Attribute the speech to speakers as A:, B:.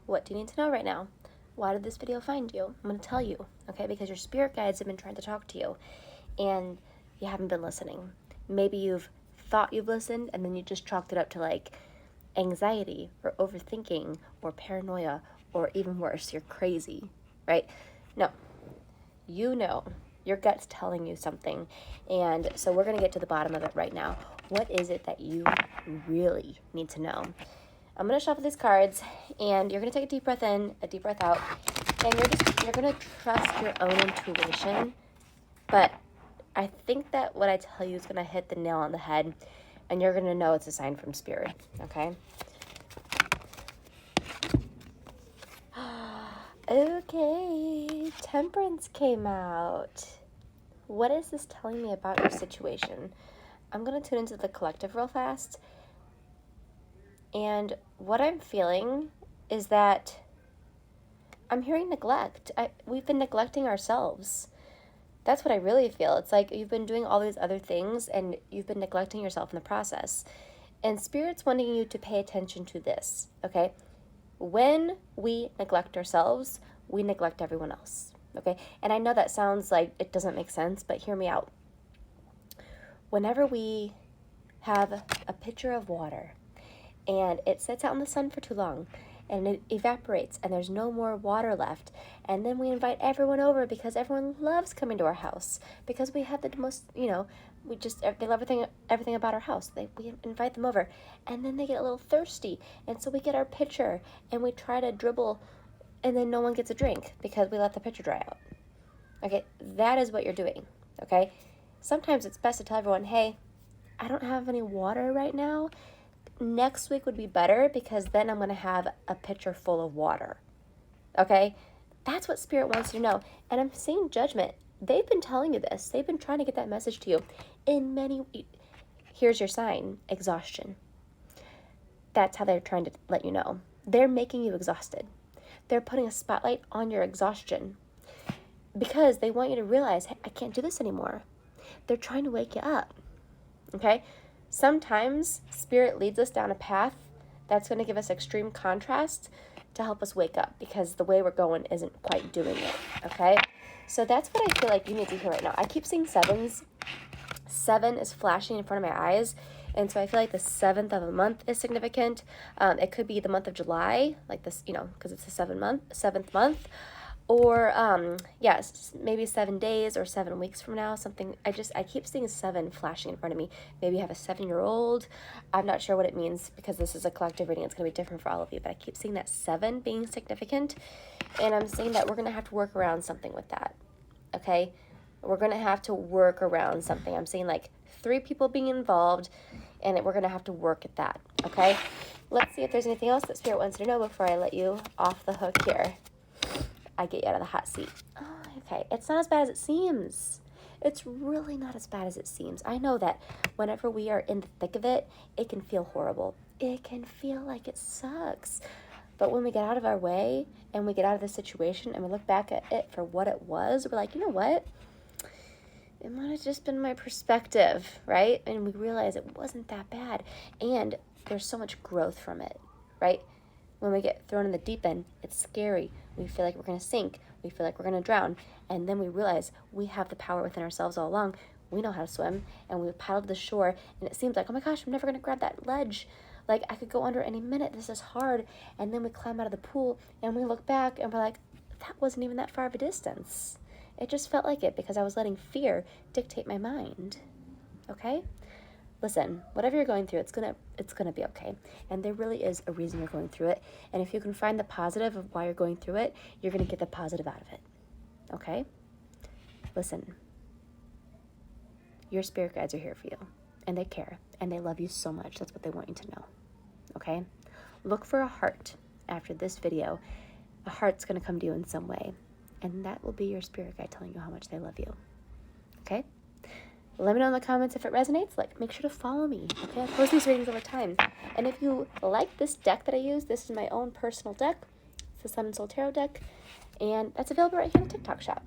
A: What do you need to know right now? Why did this video find you? I'm going to tell you, okay? Because your spirit guides have been trying to talk to you and you haven't been listening. Maybe you've thought you've listened and then you just chalked it up to like anxiety or overthinking or paranoia, or even worse, you're crazy, right? No, you know, your gut's telling you something. And so we're going to get to the bottom of it right now. What is it that you really need to know? I'm going to shuffle these cards, and you're going to take a deep breath in, a deep breath out, and you're going to trust your own intuition. But I think that what I tell you is going to hit the nail on the head, and you're going to know it's a sign from spirit, okay? Okay, Temperance came out. What is this telling me about your situation? I'm going to tune into the collective real fast. And what I'm feeling is that I'm hearing neglect. We've been neglecting ourselves. That's what I really feel. It's like you've been doing all these other things and you've been neglecting yourself in the process. And Spirit's wanting you to pay attention to this, okay? When we neglect ourselves, we neglect everyone else, okay? And I know that sounds like it doesn't make sense, but hear me out. Whenever we have a pitcher of water and it sits out in the sun for too long and it evaporates and there's no more water left, and then we invite everyone over because everyone loves coming to our house because we have the most, they love everything about our house. We invite them over, and then they get a little thirsty, and so we get our pitcher and we try to dribble, and then no one gets a drink because we let the pitcher dry out. Okay, that is what you're doing, okay? Sometimes it's best to tell everyone, hey, I don't have any water right now. Next week would be better because then I'm going to have a pitcher full of water, okay? That's what Spirit wants you to know. And I'm seeing judgment. They've been telling you this. They've been trying to get that message to you here's your sign, exhaustion. That's how they're trying to let you know. They're making you exhausted. They're putting a spotlight on your exhaustion because they want you to realize, hey, I can't do this anymore. They're trying to wake you up, okay? Sometimes Spirit leads us down a path that's going to give us extreme contrast to help us wake up because the way we're going isn't quite doing it, okay? So that's what I feel like you need to hear right now. I keep seeing sevens. 7 is flashing in front of my eyes, and so I feel like the 7th of a month is significant. It could be the month of July, like this, because it's the 7th month, or yes, maybe 7 days or 7 weeks from now, something. I keep seeing 7 flashing in front of me. Maybe you have a 7-year-old. I'm not sure what it means because this is a collective reading. It's going to be different for all of you, but I keep seeing that 7 being significant, and I'm saying that we're going to have to work around something with that, okay? We're going to have to work around something. I'm saying like 3 people being involved, and we're going to have to work at that, okay? Let's see if there's anything else that Spirit wants to know before I let you off the hook here. I get you out of the hot seat. Oh, okay, it's not as bad as it seems. It's really not as bad as it seems. I know that whenever we are in the thick of it, it can feel horrible. It can feel like it sucks. But when we get out of our way and we get out of the situation and we look back at it for what it was, we're like, you know what? It might have just been my perspective, right? And we realize it wasn't that bad. And there's so much growth from it, right? When we get thrown in the deep end, it's scary. We feel like we're going to sink. We feel like we're going to drown. And then we realize we have the power within ourselves all along. We know how to swim. And we paddle to the shore. And it seems like, oh my gosh, I'm never going to grab that ledge. Like, I could go under any minute. This is hard. And then we climb out of the pool. And we look back and we're like, that wasn't even that far of a distance. It just felt like it because I was letting fear dictate my mind. Okay? Listen, whatever you're going through, it's gonna be okay. And there really is a reason you're going through it. And if you can find the positive of why you're going through it, you're gonna get the positive out of it. Okay? Listen, your spirit guides are here for you. And they care. And they love you so much. That's what they want you to know. Okay? Look for a heart after this video. A heart's gonna come to you in some way. And that will be your spirit guide telling you how much they love you. Okay? Let me know in the comments if it resonates. Make sure to follow me. Okay? I post these readings all the time. And if you like this deck that I use, this is my own personal deck. It's the Sun and Soul Tarot deck. And that's available right here in the TikTok shop.